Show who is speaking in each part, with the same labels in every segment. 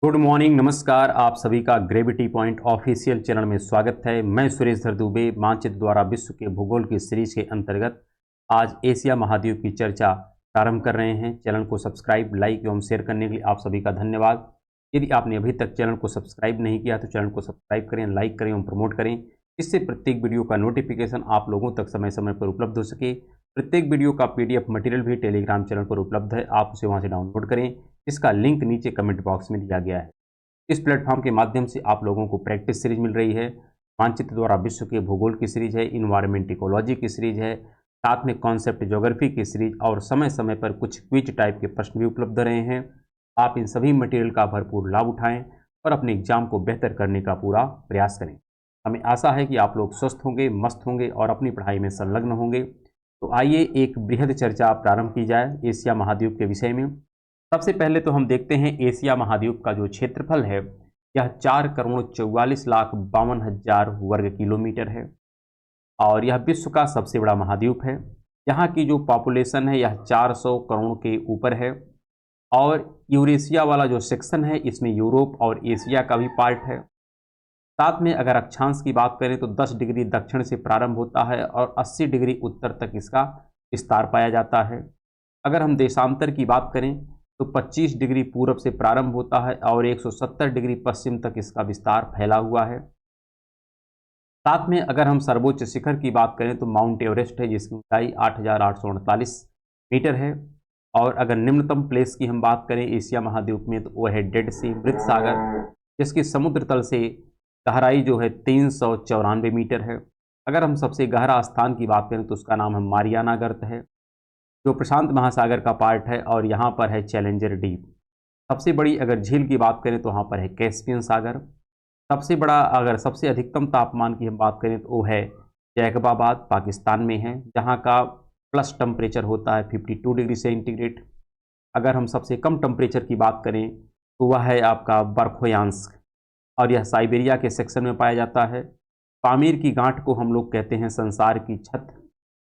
Speaker 1: Good morning, नमस्कार। आप सभी का ग्रेविटी पॉइंट ऑफिशियल चैनल में स्वागत है। मैं सुरेशधर दुबे मानचित्र द्वारा विश्व के भूगोल की सीरीज के अंतर्गत आज एशिया महाद्वीप की चर्चा प्रारंभ कर रहे हैं। चैनल को सब्सक्राइब, लाइक एवं शेयर करने के लिए आप सभी का धन्यवाद। यदि आपने अभी तक चैनल को सब्सक्राइब नहीं किया तो चैनल को सब्सक्राइब करें, लाइक करें एवं प्रमोट करें। इससे प्रत्येक वीडियो का नोटिफिकेशन आप लोगों तक समय समय पर उपलब्ध हो सके। प्रत्येक वीडियो का PDF मटेरियल भी टेलीग्राम चैनल पर उपलब्ध है, आप उसे वहां से डाउनलोड करें। इसका लिंक नीचे कमेंट बॉक्स में दिया गया है। इस प्लेटफॉर्म के माध्यम से आप लोगों को प्रैक्टिस सीरीज मिल रही है, मानचित्र द्वारा विश्व के भूगोल की सीरीज है, इन्वायरमेंट इकोलॉजी की सीरीज है, साथ में कॉन्सेप्ट ज्योग्राफी की सीरीज और समय समय पर कुछ क्विज टाइप के प्रश्न भी उपलब्ध रहे हैं। आप इन सभी मटेरियल का भरपूर लाभ उठाएं और अपने एग्जाम को बेहतर करने का पूरा प्रयास करें। हमें आशा है कि आप लोग स्वस्थ होंगे, मस्त होंगे और अपनी पढ़ाई में संलग्न होंगे। तो आइए एक बृहद चर्चा प्रारंभ की जाए एशिया महाद्वीप के विषय में। सबसे पहले तो हम देखते हैं एशिया महाद्वीप का जो क्षेत्रफल है यह 4,44,52,000 वर्ग किलोमीटर है और यह विश्व का सबसे बड़ा महाद्वीप है। यहाँ की जो पॉपुलेशन है यह 400 करोड़ के ऊपर है और यूरेशिया वाला जो सेक्शन है इसमें यूरोप और एशिया का भी पार्ट है। साथ में अगर अक्षांश की बात करें तो 10 डिग्री दक्षिण से प्रारंभ होता है और 80 डिग्री उत्तर तक इसका विस्तार पाया जाता है। अगर हम देशांतर की बात करें तो 25 डिग्री पूरब से प्रारंभ होता है और 170 डिग्री पश्चिम तक इसका विस्तार फैला हुआ है। साथ में अगर हम सर्वोच्च शिखर की बात करें तो माउंट एवरेस्ट है जिसकी ऊंचाई 8,848 मीटर है। और अगर निम्नतम प्लेस की हम बात करें एशिया महाद्वीप में तो वह है डेड सी, मृत सागर, जिसकी समुद्र तल से गहराई जो है 394 मीटर है। अगर हम सबसे गहरा स्थान की बात करें तो उसका नाम है मारियाना गर्त है जो प्रशांत महासागर का पार्ट है और यहाँ पर है चैलेंजर डीप। सबसे बड़ी अगर झील की बात करें तो वहाँ पर है कैस्पियन सागर। सबसे बड़ा अगर सबसे अधिकतम तापमान की हम बात करें तो वो है जैकबाबाद, पाकिस्तान में है, जहाँ का प्लस टेम्परेचर होता है 52 डिग्री सेंटीग्रेड। अगर हम सबसे कम टेम्परेचर की बात करें तो वह है आपका बर्फोयांस्क और यह साइबेरिया के सेक्शन में पाया जाता है। पामीर की गांठ को हम लोग कहते हैं संसार की छत।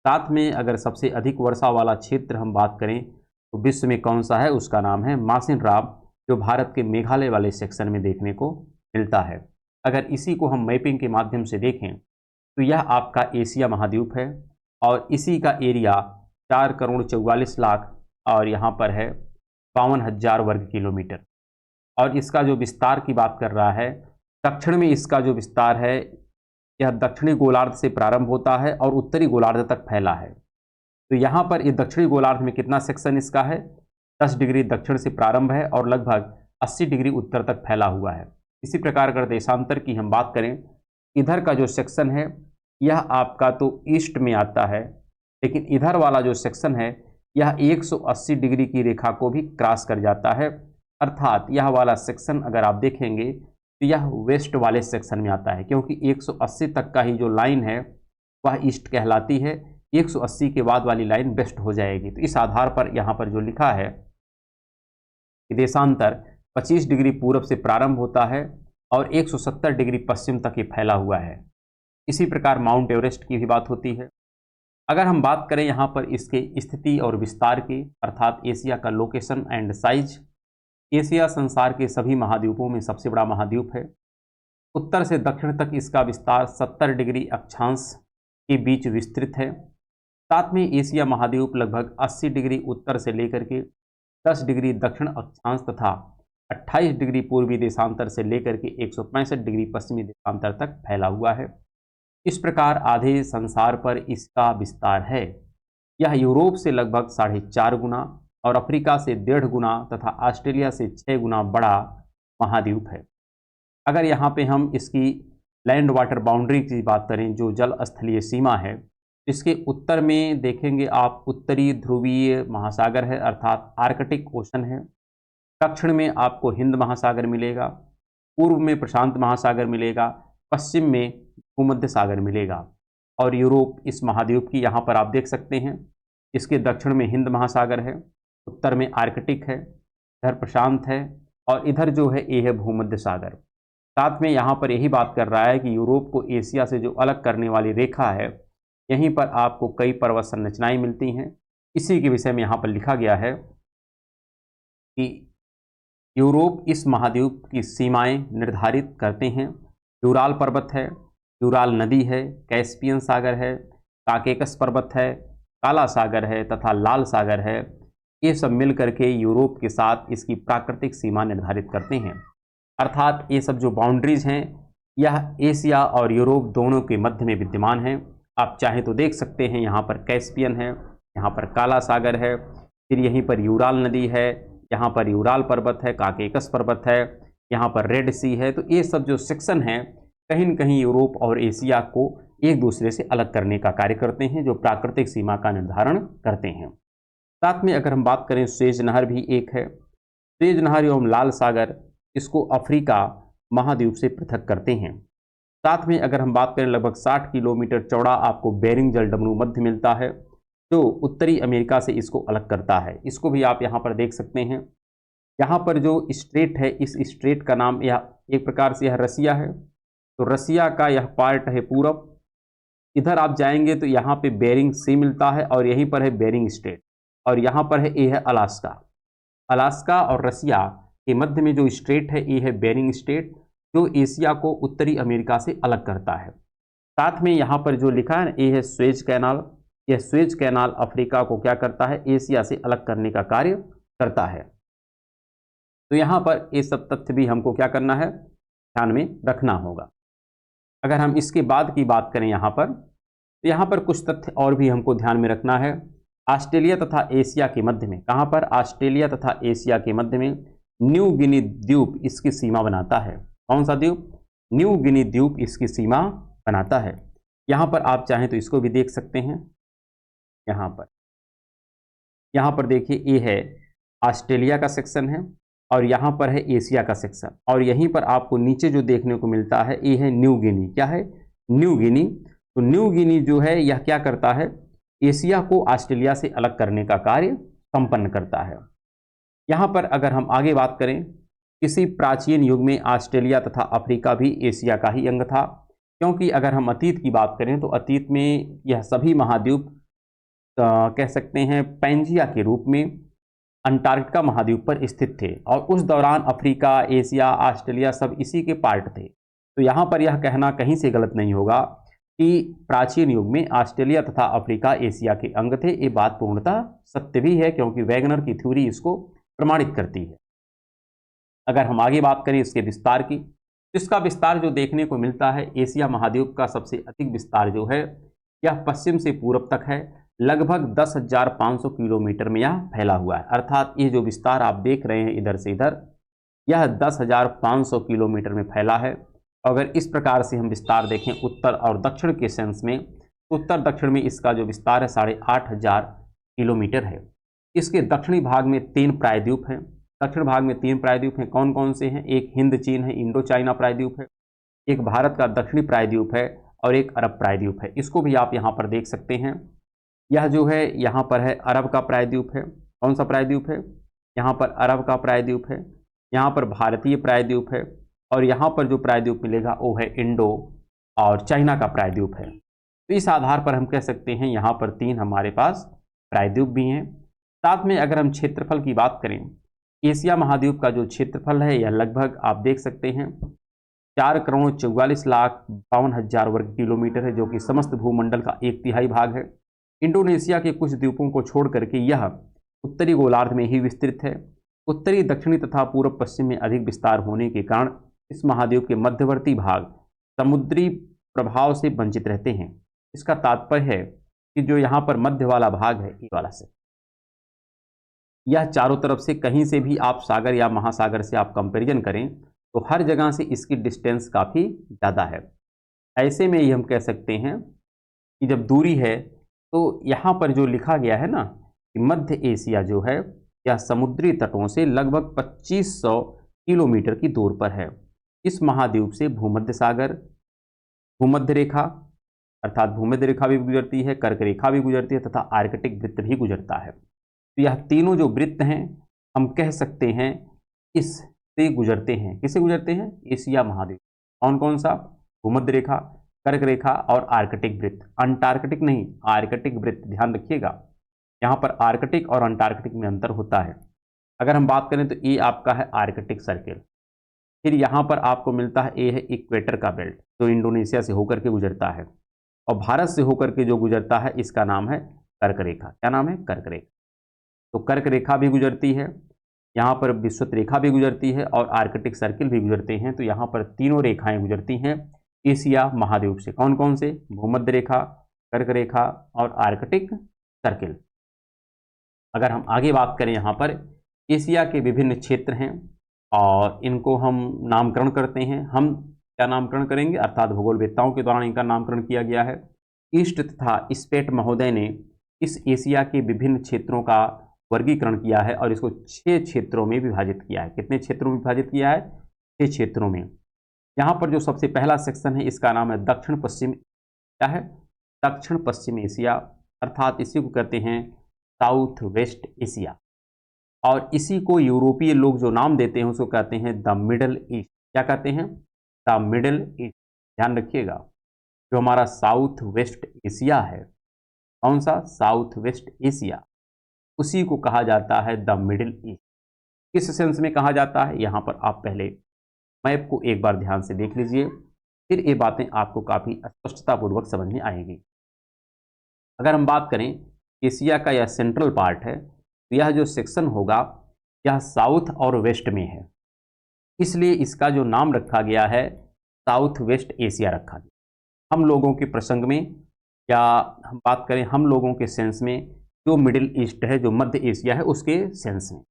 Speaker 1: साथ में अगर सबसे अधिक वर्षा वाला क्षेत्र हम बात करें तो विश्व में कौन सा है, उसका नाम है मासिन राम, जो भारत के मेघालय वाले सेक्शन में देखने को मिलता है। अगर इसी को हम मैपिंग के माध्यम से देखें तो यह आपका एशिया महाद्वीप है और इसी का एरिया 4,44,00,000 और यहाँ पर है 52,000 वर्ग किलोमीटर। और इसका जो विस्तार की बात कर रहा है, दक्षिण में इसका जो विस्तार है यह दक्षिणी गोलार्ध से प्रारंभ होता है और उत्तरी गोलार्ध तक फैला है। तो यहाँ पर ये दक्षिणी गोलार्ध में कितना सेक्शन इसका है, 10 डिग्री दक्षिण से प्रारंभ है और लगभग 80 डिग्री उत्तर तक फैला हुआ है। इसी प्रकार अगर देशांतर की हम बात करें, इधर का जो सेक्शन है यह आपका तो ईस्ट में आता है, लेकिन इधर वाला जो सेक्शन है यह 180 डिग्री की रेखा को भी क्रॉस कर जाता है। अर्थात यह वाला सेक्शन अगर आप देखेंगे तो यह वेस्ट वाले सेक्शन में आता है, क्योंकि 180 तक का ही जो लाइन है वह ईस्ट कहलाती है, 180 के बाद वाली लाइन वेस्ट हो जाएगी। तो इस आधार पर यहाँ पर जो लिखा है कि देशांतर 25 डिग्री पूरब से प्रारंभ होता है और 170 डिग्री पश्चिम तक ये फैला हुआ है। इसी प्रकार माउंट एवरेस्ट की भी बात होती है। अगर हम बात करें यहाँ पर इसके स्थिति और विस्तार की, अर्थात एशिया का लोकेशन एंड साइज, एशिया संसार के सभी महाद्वीपों में सबसे बड़ा महाद्वीप है। उत्तर से दक्षिण तक इसका विस्तार 70 डिग्री अक्षांश के बीच विस्तृत है। साथ में एशिया महाद्वीप लगभग 80 डिग्री उत्तर से लेकर के 10 डिग्री दक्षिण अक्षांश तथा 28 डिग्री पूर्वी देशांतर से लेकर के 165 डिग्री पश्चिमी देशांतर तक फैला हुआ है। इस प्रकार आधे संसार पर इसका विस्तार है। यह यूरोप से लगभग 4.5 गुना और अफ्रीका से 1.5 गुना तथा ऑस्ट्रेलिया से 6 गुना बड़ा महाद्वीप है। अगर यहाँ पे हम इसकी लैंड वाटर बाउंड्री की बात करें, जो जल स्थलीय सीमा है, इसके उत्तर में देखेंगे आप उत्तरी ध्रुवीय महासागर है अर्थात आर्कटिक ओशन है। दक्षिण में आपको हिंद महासागर मिलेगा, पूर्व में प्रशांत महासागर मिलेगा, पश्चिम में भूमध्य सागर मिलेगा। और यूरोप इस महाद्वीप की यहाँ पर आप देख सकते हैं, इसके दक्षिण में हिंद महासागर है, उत्तर में आर्कटिक है, इधर प्रशांत है और इधर जो है ये है भूमध्य सागर। साथ में यहाँ पर यही बात कर रहा है कि यूरोप को एशिया से जो अलग करने वाली रेखा है, यहीं पर आपको कई पर्वत संरचनाएं मिलती हैं। इसी के विषय में यहाँ पर लिखा गया है कि यूरोप इस महाद्वीप की सीमाएं निर्धारित करते हैं। यूराल पर्वत है, यूराल नदी है, कैस्पियन सागर है, काकेकस पर्वत है, काला सागर है तथा लाल सागर है। ये सब मिल करके यूरोप के साथ इसकी प्राकृतिक सीमा निर्धारित करते हैं। अर्थात ये सब जो बाउंड्रीज हैं यह एशिया और यूरोप दोनों के मध्य में विद्यमान है। आप चाहें तो देख सकते हैं, यहाँ पर कैस्पियन है, यहाँ पर काला सागर है, फिर यहीं पर यूराल नदी है, यहाँ पर यूराल पर्वत है, काकेकस पर्वत है, यहाँ पर रेड सी है। तो ये सब जो सेक्शन हैं कहीं न कहीं यूरोप और एशिया को एक दूसरे से अलग करने का कार्य करते हैं, जो प्राकृतिक सीमा का निर्धारण करते हैं। साथ में अगर हम बात करें, सुएज नहर भी एक है। सुएज नहर एवं लाल सागर इसको अफ्रीका महाद्वीप से पृथक करते हैं। साथ में अगर हम बात करें, लगभग 60 किलोमीटर चौड़ा आपको बेरिंग जलडमरू मध्य मिलता है, जो उत्तरी अमेरिका से इसको अलग करता है। इसको भी आप यहाँ पर देख सकते हैं। यहाँ पर जो स्ट्रेट है, इस स्ट्रेट का नाम, यह एक प्रकार से यह रसिया है, तो रसिया का यह पार्ट है पूरब। इधर आप जाएंगे तो यहाँ पे बेरिंग सी मिलता है और यहीं पर है बेरिंग स्ट्रेट, और यहाँ पर है ये है अलास्का। अलास्का और रसिया के मध्य में जो स्ट्रेट है ये है बेरिंग स्ट्रेट, जो एशिया को उत्तरी अमेरिका से अलग करता है। साथ में यहाँ पर जो लिखा है ये है सुएज कैनाल। यह सुएज कैनाल अफ्रीका को क्या करता है, एशिया से अलग करने का कार्य करता है। तो यहाँ पर ये सब तथ्य भी हमको क्या करना है, ध्यान में रखना होगा। अगर हम इसके बाद की बात करें यहाँ पर, तो यहाँ पर कुछ तथ्य और भी हमको ध्यान में रखना है। ऑस्ट्रेलिया तथा एशिया के मध्य में, कहाँ पर, ऑस्ट्रेलिया तथा एशिया के मध्य में न्यू गिनी द्वीप इसकी सीमा बनाता है। कौन सा द्वीप, न्यू गिनी द्वीप इसकी सीमा बनाता है। यहाँ पर आप चाहें तो इसको भी देख सकते हैं। यहाँ पर देखिए ये है ऑस्ट्रेलिया का सेक्शन है और यहाँ पर है एशिया का सेक्शन, और यहीं पर आपको नीचे जो देखने को मिलता है ये है न्यू गिनी। क्या है, न्यू गिनी। तो न्यू गिनी जो है यह क्या करता है, एशिया को ऑस्ट्रेलिया से अलग करने का कार्य संपन्न करता है। यहाँ पर अगर हम आगे बात करें, किसी प्राचीन युग में ऑस्ट्रेलिया तथा अफ्रीका भी एशिया का ही अंग था, क्योंकि अगर हम अतीत की बात करें तो अतीत में यह सभी महाद्वीप कह सकते हैं पैंजिया के रूप में अंटार्कटिका महाद्वीप पर स्थित थे, और उस दौरान अफ्रीका, एशिया, ऑस्ट्रेलिया सब इसी के पार्ट थे। तो यहाँ पर यह कहना कहीं से गलत नहीं होगा कि प्राचीन युग में ऑस्ट्रेलिया तथा अफ्रीका एशिया के अंग थे। ये बात पूर्णतः सत्य भी है, क्योंकि वैगनर की थ्योरी इसको प्रमाणित करती है। अगर हम आगे बात करें इसके विस्तार की, तो इसका विस्तार जो देखने को मिलता है, एशिया महाद्वीप का सबसे अधिक विस्तार जो है यह पश्चिम से पूरब तक है। लगभग 10,500 किलोमीटर में यह फैला हुआ है। अर्थात ये जो विस्तार आप देख रहे हैं इधर से इधर, यह 10,500 किलोमीटर में फैला है। अगर इस प्रकार से हम विस्तार देखें उत्तर और दक्षिण के सेंस में, तो उत्तर दक्षिण में इसका जो विस्तार है 8,500 किलोमीटर है। इसके दक्षिणी भाग में 3 प्रायद्वीप हैं। दक्षिण भाग में 3 प्रायद्वीप हैं। कौन कौन से हैं, एक हिंद चीन है, इंडो चाइना प्रायद्वीप है, एक भारत का दक्षिणी प्रायद्वीप है, और एक अरब प्रायद्वीप है। इसको भी आप यहाँ पर देख सकते हैं। यह जो है यहाँ पर है अरब का प्रायद्वीप है। कौन सा प्रायद्वीप है, यहाँ पर अरब का प्रायद्वीप है, यहाँ पर भारतीय प्रायद्वीप है, और यहाँ पर जो प्रायद्वीप मिलेगा वो है इंडो और चाइना का प्रायद्वीप है। तो इस आधार पर हम कह सकते हैं यहाँ पर 3 हमारे पास प्रायद्वीप भी हैं। साथ में अगर हम क्षेत्रफल की बात करें, एशिया महाद्वीप का जो क्षेत्रफल है यह लगभग आप देख सकते हैं 4,44,52,000 वर्ग किलोमीटर है, जो कि समस्त भूमंडल का 1/3 भाग है। इंडोनेशिया के कुछ द्वीपों को छोड़ करके यह उत्तरी गोलार्ध में ही विस्तृत है। उत्तरी, दक्षिणी तथा पूर्व पश्चिम में अधिक विस्तार होने के कारण इस महाद्वीप के मध्यवर्ती भाग समुद्री प्रभाव से वंचित रहते हैं। इसका तात्पर्य है कि जो यहाँ पर मध्य वाला भाग है, ये वाला से, यह चारों तरफ से कहीं से भी आप सागर या महासागर से आप कंपैरिजन करें तो हर जगह से इसकी डिस्टेंस काफ़ी ज़्यादा है। ऐसे में ये हम कह सकते हैं कि जब दूरी है तो यहाँ पर जो लिखा गया है ना कि मध्य एशिया जो है यह समुद्री तटों से लगभग 2500 किलोमीटर की दूर पर है। इस महाद्वीप से भूमध्य सागर, भूमध्य रेखा अर्थात भूमध्य रेखा भी गुजरती है, कर्क रेखा भी गुजरती है तथा आर्कटिक वृत्त भी गुजरता है। तो यह तीनों जो वृत्त हैं हम कह सकते हैं इससे गुजरते हैं। किससे गुजरते हैं, एशिया महाद्वीप। कौन कौन सा, भूमध्य रेखा, कर्क रेखा और आर्कटिक वृत्त। अंटार्कटिक नहीं, आर्कटिक वृत्त, ध्यान रखिएगा। यहाँ पर आर्कटिक और अंटार्कटिक में अंतर होता है। अगर हम बात करें तो ए आपका है आर्कटिक सर्किल। फिर यहाँ पर आपको मिलता है, ए है इक्वेटर का बेल्ट जो इंडोनेशिया से होकर के गुजरता है, और भारत से होकर के जो गुजरता है इसका नाम है कर्क रेखा। क्या नाम है? कर्क रेखा। तो कर्क रेखा भी गुजरती है, यहाँ पर विषुवत रेखा भी गुजरती है और आर्कटिक सर्किल भी गुजरते हैं। तो यहाँ पर तीनों रेखाएं गुजरती हैं एशिया महाद्वीप से। कौन कौन से? भूमध्य रेखा, कर्क रेखा और आर्कटिक सर्किल। अगर हम आगे बात करें, यहाँ पर एशिया के विभिन्न क्षेत्र हैं और इनको हम नामकरण करते हैं। हम क्या नामकरण करेंगे? अर्थात भूगोलवेत्ताओं के द्वारा इनका नामकरण किया गया है। ईस्ट तथा स्पेट महोदय ने इस एशिया के विभिन्न क्षेत्रों का वर्गीकरण किया है और इसको 6 क्षेत्रों में विभाजित किया है। कितने क्षेत्रों में विभाजित किया है? 6 क्षेत्रों में। यहाँ पर जो सबसे पहला सेक्शन है इसका नाम है दक्षिण पश्चिम। क्या है? दक्षिण पश्चिम एशिया, अर्थात इसी को कहते हैं साउथ वेस्ट एशिया। और इसी को यूरोपीय लोग जो नाम देते हैं उसको कहते हैं द मिडल ईस्ट। क्या कहते हैं? The middle east. ध्यान रखिएगा, जो हमारा साउथ वेस्ट एशिया है, कौन सा? साउथ वेस्ट एशिया, उसी को कहा जाता है द मिडिल ईस्ट। किस सेंस में कहा जाता है? यहाँ पर आप पहले मैप को एक बार ध्यान से देख लीजिए, फिर ये बातें आपको काफ़ी स्पष्टतापूर्वक समझ में आएंगी। अगर हम बात करें एशिया का यह सेंट्रल पार्ट है, तो यह जो सेक्शन होगा यह साउथ और वेस्ट में है, इसलिए इसका जो नाम रखा गया है साउथ वेस्ट एशिया रखा गया। हम लोगों के प्रसंग में, या हम बात करें हम लोगों के सेंस में, जो मिडिल ईस्ट है, जो मध्य एशिया है, उसके सेंस में।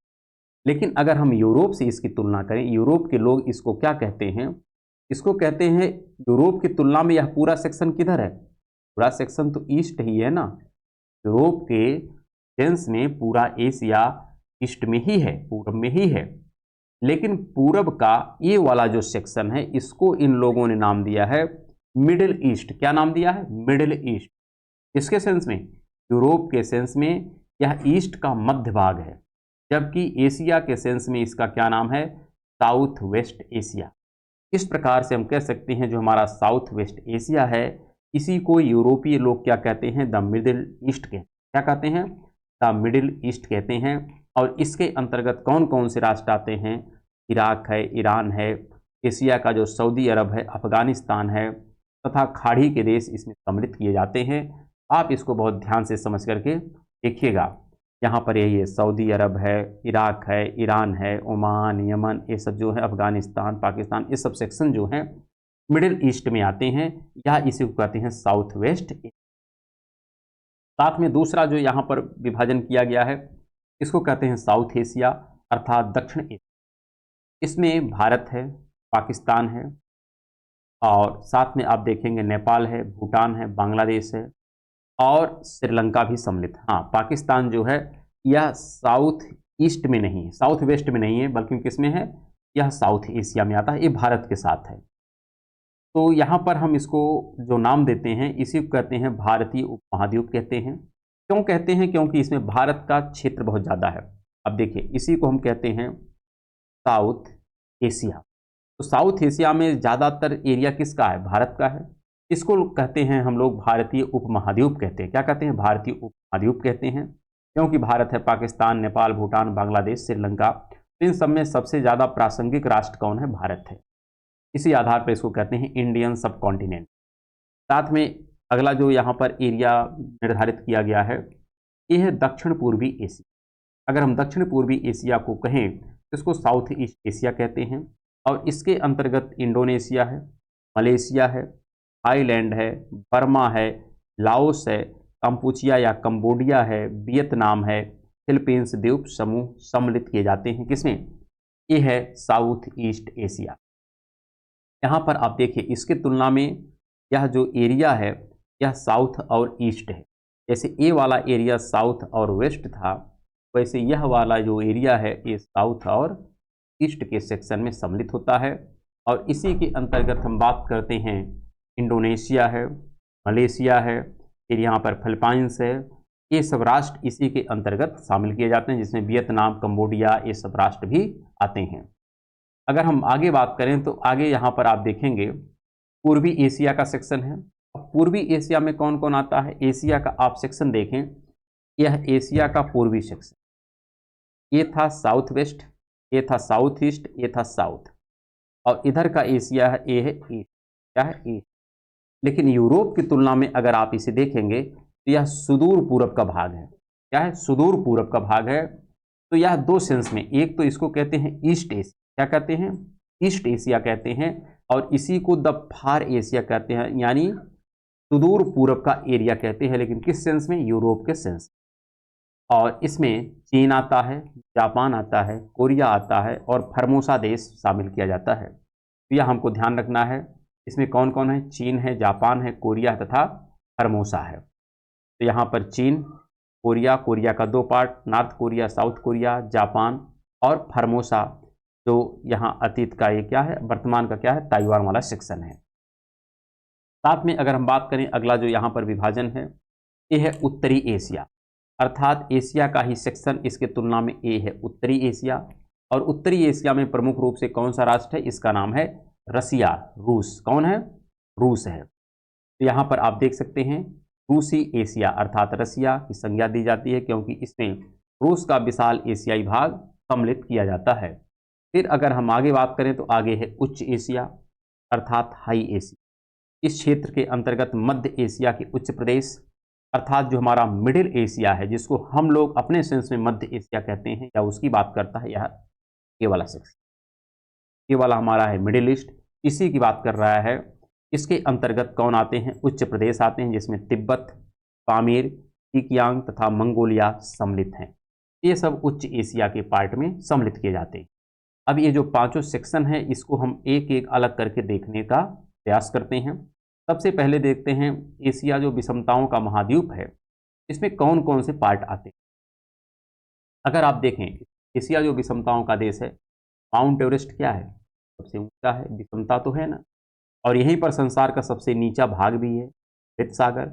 Speaker 1: लेकिन अगर हम यूरोप से इसकी तुलना करें, यूरोप के लोग इसको क्या कहते हैं? इसको कहते हैं, यूरोप की तुलना में यह पूरा सेक्शन किधर है? पूरा सेक्शन तो ईस्ट ही है ना। यूरोप के सेंस में पूरा एशिया ईस्ट में ही है, पूर्व में ही है। लेकिन पूरब का ये वाला जो सेक्शन है इसको इन लोगों ने नाम दिया है मिडिल ईस्ट। क्या नाम दिया है? Middle east. इसके सेंस में, यूरोप के सेंस में यह ईस्ट का मध्य भाग है, जबकि एशिया के सेंस में इसका क्या नाम है? South west Asia. इस प्रकार से हम कह सकते हैं जो हमारा साउथ वेस्ट एशिया है इसी को यूरोपीय लोग क्या कहते हैं? द मिडिल ईस्ट के। क्या कहते हैं? द मिडिल ईस्ट कहते हैं। और इसके अंतर्गत कौन कौन से राष्ट्र आते हैं? इराक है, ईरान है, एशिया का जो सऊदी अरब है, अफगानिस्तान है, तथा खाड़ी के देश इसमें सम्मिलित किए जाते हैं। आप इसको बहुत ध्यान से समझ करके देखिएगा। यहाँ पर यही है, सऊदी अरब है, इराक है, ईरान है, ओमान, यमन, ये सब जो है, अफगानिस्तान, पाकिस्तान, ये सब सेक्शन जो हैं मिडिल ईस्ट में आते हैं, या इसी को कहते हैं साउथ वेस्ट। साथ में दूसरा जो यहाँ पर विभाजन किया गया है इसको कहते हैं साउथ एशिया, अर्थात दक्षिण एशिया। इसमें भारत है, पाकिस्तान है, और साथ में आप देखेंगे नेपाल है, भूटान है, बांग्लादेश है और श्रीलंका भी सम्मिलित। हाँ, पाकिस्तान जो है यह साउथ ईस्ट में नहीं है, साउथ वेस्ट में नहीं है, बल्कि किस में है? यह साउथ एशिया में आता है, ये भारत के साथ है। तो यहाँ पर हम इसको जो नाम देते हैं इसी को कहते हैं भारतीय उपमहाद्वीप कहते हैं। क्यों कहते हैं? क्योंकि इसमें भारत का क्षेत्र बहुत ज़्यादा है। अब देखिए, इसी को हम कहते हैं साउथ एशिया। तो साउथ एशिया में ज़्यादातर एरिया किसका है? भारत का है। इसको कहते हैं हम लोग भारतीय उपमहाद्वीप कहते हैं। क्या कहते हैं? भारतीय उपमहाद्वीप कहते हैं, क्योंकि भारत है, पाकिस्तान, नेपाल, भूटान, बांग्लादेश, श्रीलंका, इन सब में सबसे ज़्यादा प्रासंगिक राष्ट्र कौन है? भारत है। इसी आधार पर इसको कहते हैं इंडियन सब कॉन्टिनेंट। साथ में अगला जो यहाँ पर एरिया निर्धारित किया गया है ये है दक्षिण पूर्वी एशिया। अगर हम दक्षिण पूर्वी एशिया को कहें तो इसको साउथ ईस्ट एशिया कहते हैं, और इसके अंतर्गत इंडोनेशिया है, मलेशिया है, थाईलैंड है, बर्मा है, लाओस है, कंपुचिया या कंबोडिया है, वियतनाम है, फिलीपींस द्वीप समूह सम्मिलित किए जाते हैं। किसमें? ये है साउथ ईस्ट एशिया। यहाँ पर आप देखिए, इसके तुलना में यह जो एरिया है यह साउथ और ईस्ट है। जैसे ये वाला एरिया साउथ और वेस्ट था, वैसे यह वाला जो एरिया है ये साउथ और ईस्ट के सेक्शन में सम्मिलित होता है। और इसी के अंतर्गत हम बात करते हैं, इंडोनेशिया है, मलेशिया है, फिर यहाँ पर फिलीपाइंस है, ये सब राष्ट्र इसी के अंतर्गत शामिल किए जाते हैं, जिसमें वियतनाम, कंबोडिया, ये सब राष्ट्र भी आते हैं। अगर हम आगे बात करें तो आगे यहाँ पर आप देखेंगे पूर्वी एशिया का सेक्शन है। पूर्वी एशिया में कौन कौन आता है? एशिया का आप सेक्शन देखें, यह एशिया का पूर्वी सेक्शन, ये था साउथ वेस्ट, ये था साउथ ईस्ट, ये था साउथ, और इधर का एशिया है, ये है ईस्ट, क्या है ईस्ट। लेकिन यूरोप की तुलना में अगर आप इसे देखेंगे तो यह सुदूर पूरब का भाग है। क्या है? सुदूर पूरब का भाग है। तो यह दो सेंस में, एक तो इसको कहते हैं ईस्ट एशिया, क्या कहते हैं? ईस्ट एशिया कहते हैं, और इसी को द फार एशिया कहते हैं, यानी सुदूर पूरब का एरिया कहते हैं। लेकिन किस सेंस में? यूरोप के सेंस। और इसमें चीन आता है, जापान आता है, कोरिया आता है, और फर्मोसा देश शामिल किया जाता है। तो यह हमको ध्यान रखना है। इसमें कौन कौन है? चीन है, जापान है, कोरिया है तथा फर्मोसा है। तो यहाँ पर चीन, कोरिया, कोरिया का दो part, north Korea, south Korea, Japan और फर्मोसा, जो यहाँ अतीत का ये क्या है, वर्तमान का क्या है, ताइवान वाला सेक्शन है। साथ में अगर हम बात करें, अगला जो यहाँ पर विभाजन है, ये है उत्तरी एशिया, अर्थात एशिया का ही सेक्शन इसके तुलना में ए है उत्तरी एशिया। और उत्तरी एशिया में प्रमुख रूप से कौन सा राष्ट्र है? इसका नाम है रसिया, रूस। कौन है? रूस है। तो यहाँ पर आप देख सकते हैं रूसी एशिया अर्थात रसिया की संज्ञा दी जाती है, क्योंकि इसमें रूस का विशाल एशियाई भाग सम्मिलित किया जाता है। फिर अगर हम आगे बात करें तो आगे है उच्च एशिया अर्थात हाई एशिया। इस क्षेत्र के अंतर्गत मध्य एशिया के उच्च प्रदेश अर्थात जो हमारा मिडिल एशिया है, जिसको हम लोग अपने सेंस में मध्य एशिया कहते हैं, या उसकी बात करता है यह ये वाला सेक्शन, ये वाला हमारा है मिडिल ईस्ट, इसी की बात कर रहा है। इसके अंतर्गत कौन आते हैं? उच्च प्रदेश आते हैं, जिसमें तिब्बत, पामीर, सिकियांग तथा मंगोलिया सम्मिलित हैं। ये सब उच्च एशिया के पार्ट में सम्मिलित किए जाते हैं। अब ये जो पांचों सेक्शन है, इसको हम एक एक अलग करके देखने का प्रयास करते हैं। सबसे पहले देखते हैं एशिया जो विषमताओं का महाद्वीप है, इसमें कौन कौन से पार्ट आते हैं। अगर आप देखें, एशिया जो विषमताओं का देश है, माउंट एवरेस्ट क्या है? सबसे ऊंचा है, विषमता तो है ना। और यहीं पर संसार का सबसे नीचा भाग भी है, श्वेत सागर।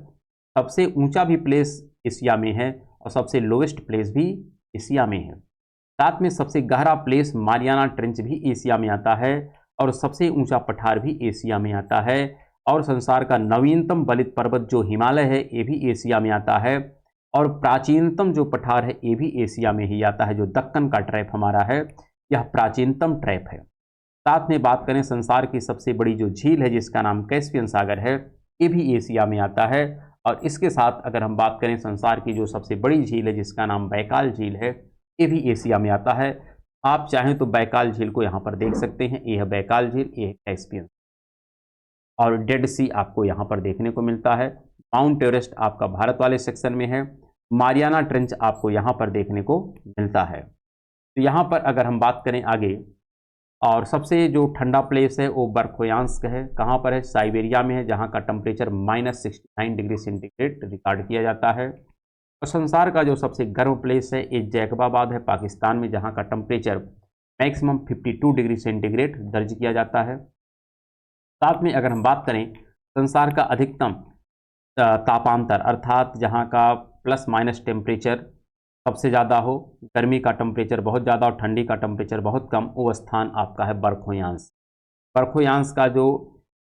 Speaker 1: सबसे ऊंचा भी प्लेस एशिया में है, और सबसे लोवेस्ट प्लेस भी एशिया में है। साथ में सबसे गहरा प्लेस मारियाना ट्रेंच भी एशिया में आता है, और सबसे ऊंचा पठार भी एशिया में आता है। और संसार का नवीनतम बलित पर्वत जो हिमालय है, ये भी एशिया में आता है। और प्राचीनतम जो पठार है, ये भी एशिया में ही आता है। जो दक्कन का ट्रैप हमारा है, यह प्राचीनतम ट्रैप है। साथ में बात करें संसार की सबसे बड़ी जो झील है, जिसका नाम कैस्पियन सागर है, ये भी एशिया में आता है। और इसके साथ अगर हम बात करें संसार की जो सबसे बड़ी झील है, जिसका नाम बैकाल झील है, ये भी एशिया में आता है। आप चाहें तो बैकाल झील को यहाँ पर देख सकते हैं। ये है बैकाल झील, ये है कैस्पियन। और डेड सी आपको यहाँ पर देखने को मिलता है। माउंट एवरेस्ट आपका भारत वाले सेक्शन में है। मारियाना ट्रेंच आपको यहाँ पर देखने को मिलता है। तो यहाँ पर अगर हम बात करें आगे, और सबसे जो ठंडा प्लेस है वो बर्फोयांस्क है। कहाँ पर है? साइबेरिया में है, जहाँ का टेम्परेचर -69 डिग्री सेंटीग्रेड रिकॉर्ड किया जाता है। और संसार का जो सबसे गर्म प्लेस है, ये जैकबाबाद है पाकिस्तान में, जहाँ का टेम्परेचर मैक्सिमम 52 डिग्री सेंटीग्रेड दर्ज किया जाता है। साथ में अगर हम बात करें संसार का अधिकतम तापांतर अर्थात जहाँ का प्लस माइनस टेम्परेचर सबसे ज़्यादा हो, गर्मी का टेम्परेचर बहुत ज़्यादा और ठंडी का टेम्परेचर बहुत कम, वो स्थान आपका है बर्फोयांश। बर्फोयांश का जो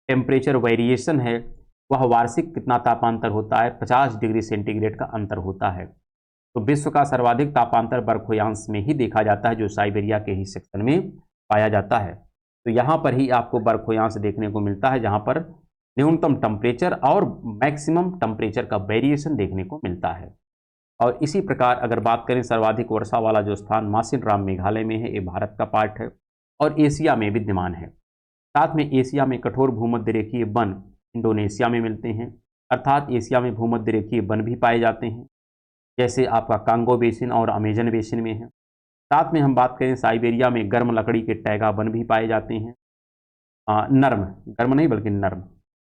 Speaker 1: टेम्परेचर वेरिएशन है, वह वार्षिक कितना तापांतर होता है? 50 डिग्री सेंटीग्रेड का अंतर होता है। तो विश्व का सर्वाधिक तापांतर बर्फोयांश में ही देखा जाता है, जो साइबेरिया के ही सेक्शन में पाया जाता है। तो यहाँ पर ही आपको बर्फोयांश देखने को मिलता है, जहाँ पर न्यूनतम टेम्परेचर और मैक्सिमम टेम्परेचर का वेरिएशन देखने को मिलता है। और इसी प्रकार अगर बात करें सर्वाधिक वर्षा वाला जो स्थान मासिनराम मेघालय में है, ये भारत का पार्ट है और एशिया में विद्यमान है। साथ में एशिया में कठोर भूमध्य रेखीय वन इंडोनेशिया में मिलते हैं, अर्थात एशिया में भूमध्य रेखीय वन भी पाए जाते हैं, जैसे आपका कांगो बेसिन और अमेजन बेसिन में है। साथ में हम बात करें साइबेरिया में गर्म लकड़ी के टैगा वन भी पाए जाते हैं, नर्म, गर्म नहीं बल्कि नर्म,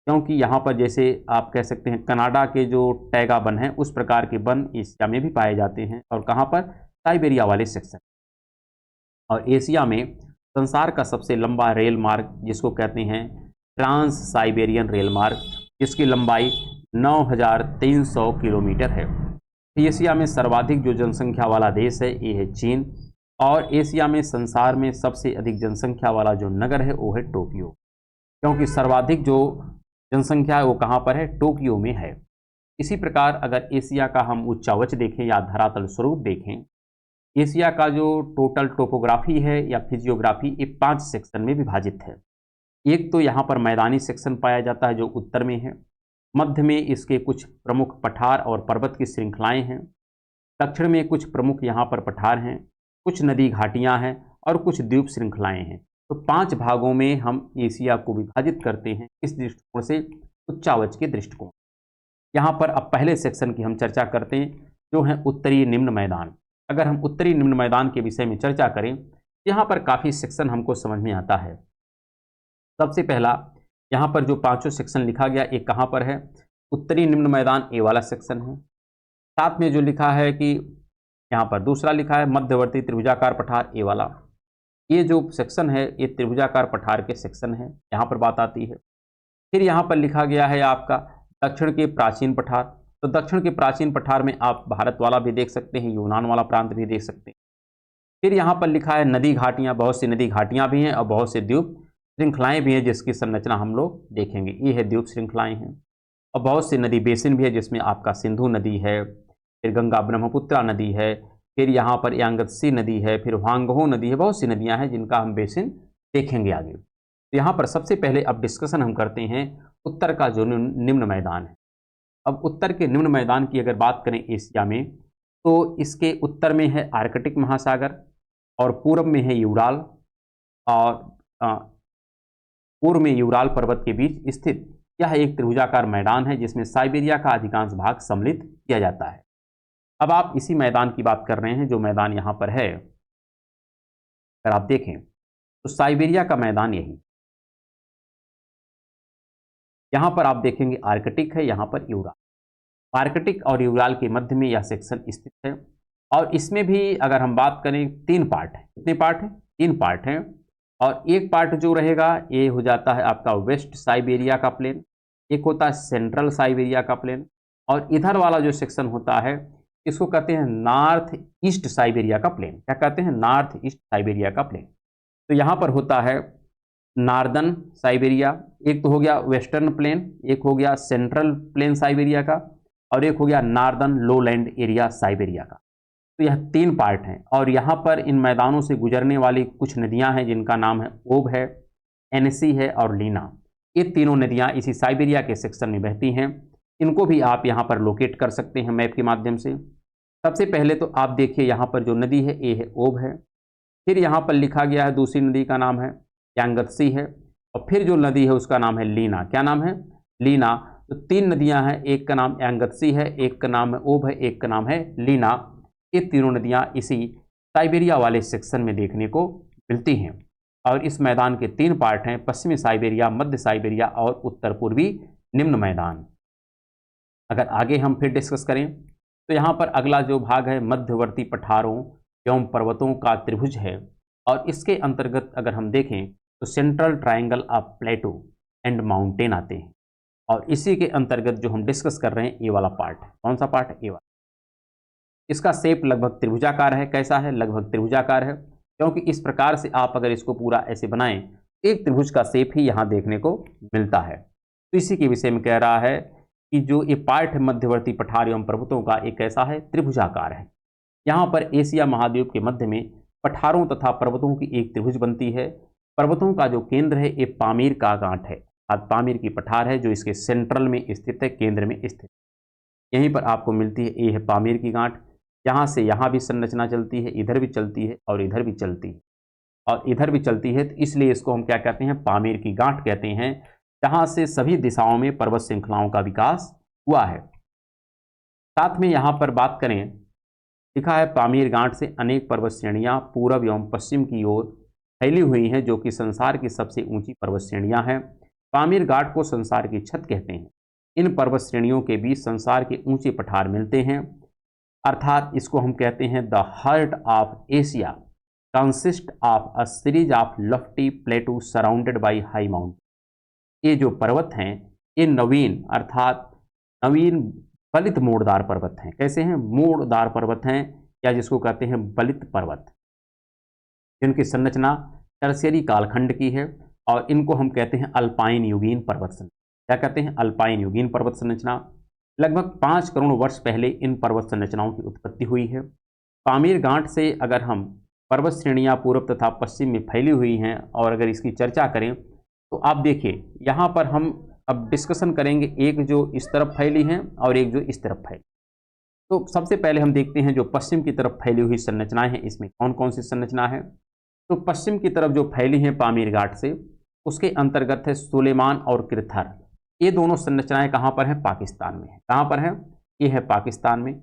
Speaker 1: क्योंकि यहाँ पर जैसे आप कह सकते हैं कनाडा के जो टैगा वन है, उस प्रकार के वन एशिया में भी पाए जाते हैं। और कहाँ पर? साइबेरिया वाले सेक्शन। और एशिया में संसार का सबसे लंबा रेल मार्ग जिसको कहते हैं ट्रांस साइबेरियन रेल मार्ग, जिसकी लंबाई 9300 किलोमीटर है। एशिया में सर्वाधिक जो जनसंख्या वाला देश है, ये है चीन। और एशिया में संसार में सबसे अधिक जनसंख्या वाला जो नगर है, वो है टोक्यो, क्योंकि सर्वाधिक जो जनसंख्या है वो कहाँ पर है? टोक्यो में है। इसी प्रकार अगर एशिया का हम उच्चावच देखें या धरातल स्वरूप देखें, एशिया का जो टोटल टोपोग्राफी है या फिजियोग्राफी, ये 5 सेक्शन में विभाजित है। एक तो यहाँ पर मैदानी सेक्शन पाया जाता है जो उत्तर में है, मध्य में इसके कुछ प्रमुख पठार और पर्वत की श्रृंखलाएं हैं, दक्षिण में कुछ प्रमुख यहाँ पर पठार हैं, कुछ नदी घाटियाँ हैं और कुछ द्वीप श्रृंखलाएं हैं। तो 5 भागों में हम एशिया को विभाजित करते हैं इस दृष्टिकोण से, उच्चावच के दृष्टिकोण। यहाँ पर अब पहले सेक्शन की हम चर्चा करते हैं जो है उत्तरी निम्न मैदान। अगर हम उत्तरी निम्न मैदान के विषय में चर्चा करें, यहाँ पर काफ़ी सेक्शन हमको समझ में आता है। सबसे पहला यहाँ पर जो 5 सेक्शन लिखा गया, एक कहाँ पर है, उत्तरी निम्न मैदान ए वाला सेक्शन है। साथ में जो लिखा है कि यहाँ पर दूसरा लिखा है मध्यवर्ती त्रिभुजाकार पठार ए वाला, ये जो सेक्शन है ये त्रिभुजाकार पठार के सेक्शन है, यहाँ पर बात आती है। फिर यहाँ पर लिखा गया है आपका दक्षिण के प्राचीन पठार, तो दक्षिण के प्राचीन पठार में आप भारत वाला भी देख सकते हैं, यूनान वाला प्रांत भी देख सकते हैं। फिर यहाँ पर लिखा है नदी घाटियाँ, बहुत सी नदी घाटियाँ भी हैं और बहुत से द्वीप श्रृंखलाएं भी हैं जिसकी संरचना हम लोग देखेंगे। ये है द्वीप श्रृंखलाएं हैं और बहुत सी नदी बेसिन भी है जिसमें आपका सिंधु नदी है, फिर गंगा ब्रह्मपुत्रा नदी है, फिर यहाँ पर यांगत्सी नदी है, फिर वांगहो नदी है, बहुत सी नदियाँ हैं जिनका हम बेसिन देखेंगे आगे। तो यहाँ पर सबसे पहले अब डिस्कशन हम करते हैं उत्तर का जो निम्न मैदान है। अब उत्तर के निम्न मैदान की अगर बात करें एशिया में, तो इसके उत्तर में है आर्कटिक महासागर और पूर्व में है यूराल, और पूर्व में यूराल पर्वत के बीच स्थित यह एक त्रिभुजाकार मैदान है जिसमें साइबेरिया का अधिकांश भाग सम्मिलित किया जाता है। अब आप इसी मैदान की बात कर रहे हैं जो मैदान यहाँ पर है। अगर आप देखें तो साइबेरिया का मैदान यही, यहाँ पर आप देखेंगे आर्कटिक है, यहाँ पर यूराल। आर्कटिक और यूराल के मध्य में यह सेक्शन स्थित है और इसमें भी अगर हम बात करें 3 पार्ट है। कितने पार्ट हैं? 3 पार्ट हैं। और एक पार्ट जो रहेगा ये हो जाता है आपका वेस्ट साइबेरिया का प्लेन, एक होता है सेंट्रल साइबेरिया का प्लेन, और इधर वाला जो सेक्शन होता है इसको कहते हैं नॉर्थ ईस्ट साइबेरिया का प्लेन। क्या कहते हैं? नॉर्थ ईस्ट साइबेरिया का प्लेन। तो यहाँ पर होता है नॉर्दर्न साइबेरिया, एक तो हो गया वेस्टर्न प्लेन, एक हो गया सेंट्रल प्लेन साइबेरिया का, और एक हो गया नॉर्दर्न लोलैंड एरिया साइबेरिया का। तो यह 3 पार्ट हैं और यहाँ पर इन मैदानों से गुजरने वाली कुछ नदियाँ हैं जिनका नाम है ओब है, एनसी है और लीना। ये तीनों नदियाँ इसी साइबेरिया के सेक्शन में बहती हैं। इनको भी आप यहाँ पर लोकेट कर सकते हैं मैप के माध्यम से। सबसे पहले तो आप देखिए यहाँ पर जो नदी है ये है ओब है, फिर यहाँ पर लिखा गया है दूसरी नदी का नाम है यांगत्सी है, और फिर जो नदी है उसका नाम है लीना। क्या नाम है? लीना। तो 3 नदियाँ हैं, एक का नाम यांगत्सी है, एक का नाम है ओब है, एक का नाम है लीना। ये तीनों नदियाँ इसी साइबेरिया वाले सेक्शन में देखने को मिलती हैं और इस मैदान के 3 पार्ट हैं, पश्चिमी साइबेरिया, मध्य साइबेरिया और उत्तर पूर्वी निम्न मैदान। अगर आगे हम फिर डिस्कस करें तो यहाँ पर अगला जो भाग है मध्यवर्ती पठारों एवं पर्वतों का त्रिभुज है, और इसके अंतर्गत अगर हम देखें तो central triangle of plateau and mountain आते हैं, और इसी के अंतर्गत जो हम डिस्कस कर रहे हैं ये वाला पार्ट है। कौन सा पार्ट है? ये वाला। इसका शेप लगभग त्रिभुजाकार है। कैसा है? लगभग त्रिभुजाकार है, क्योंकि इस प्रकार से आप अगर इसको पूरा ऐसे बनाएं, एक त्रिभुज का शेप ही यहाँ देखने को मिलता है। तो इसी के विषय में कह रहा है कि जो ये पार्ट है मध्यवर्ती पठार एवं पर्वतों का, एक ऐसा है त्रिभुजाकार है। यहाँ पर एशिया महाद्वीप के मध्य में पठारों तथा पर्वतों की एक त्रिभुज बनती है। पर्वतों का जो केंद्र है ये पामीर का गांठ है, पामीर की पठार है जो इसके सेंट्रल में स्थित है, केंद्र में स्थित। यहीं पर आपको मिलती है, ये है पामीर की गांठ। यहाँ से यहाँ भी संरचना चलती है, इधर भी चलती है और इधर भी चलती है और इधर भी चलती है, तो इसलिए इसको हम क्या कहते हैं? पामीर की गांठ कहते हैं, जहाँ से सभी दिशाओं में पर्वत श्रृंखलाओं का विकास हुआ है। साथ में यहाँ पर बात करें, लिखा है पामीर गांठ से अनेक पर्वत श्रेणियाँ पूर्व एवं पश्चिम की ओर फैली हुई हैं जो कि संसार की सबसे ऊंची पर्वत श्रेणियाँ हैं। पामीर गांठ को संसार की छत कहते हैं। इन पर्वत श्रेणियों के बीच संसार के ऊंचे पठार मिलते हैं, अर्थात इसको हम कहते हैं the heart of Asia consist of a series of lofty plateau surrounded by high mountain. ये जो पर्वत हैं ये नवीन अर्थात नवीन बलित मोड़दार पर्वत हैं। कैसे हैं? मोड़दार पर्वत हैं, या जिसको कहते हैं बलित पर्वत, जिनकी संरचना टर्शियरी कालखंड की है, और इनको हम कहते हैं अल्पाइन युगीन पर्वत संरचना। क्या कहते हैं? अल्पाइन युगीन पर्वत संरचना। लगभग 5 करोड़ वर्ष पहले इन पर्वत संरचनाओं की उत्पत्ति हुई है पामीर गांठ से अगर हम पर्वत श्रेणियां पूर्व तथा पश्चिम में फैली हुई हैं और अगर इसकी चर्चा करें तो आप देखिए यहाँ पर हम अब डिस्कशन करेंगे, एक जो इस तरफ फैली हैं और एक जो इस तरफ फैली। तो सबसे पहले हम देखते हैं जो पश्चिम की तरफ फैली हुई संरचनाएं हैं, इसमें कौन कौन सी संरचना है। तो पश्चिम की तरफ जो फैली हैं पामीर घाट से, उसके अंतर्गत है सुलेमान और किरथर। ये दोनों संरचनाएं कहाँ पर हैं? पाकिस्तान में है। कहाँ पर है? ये है पाकिस्तान में।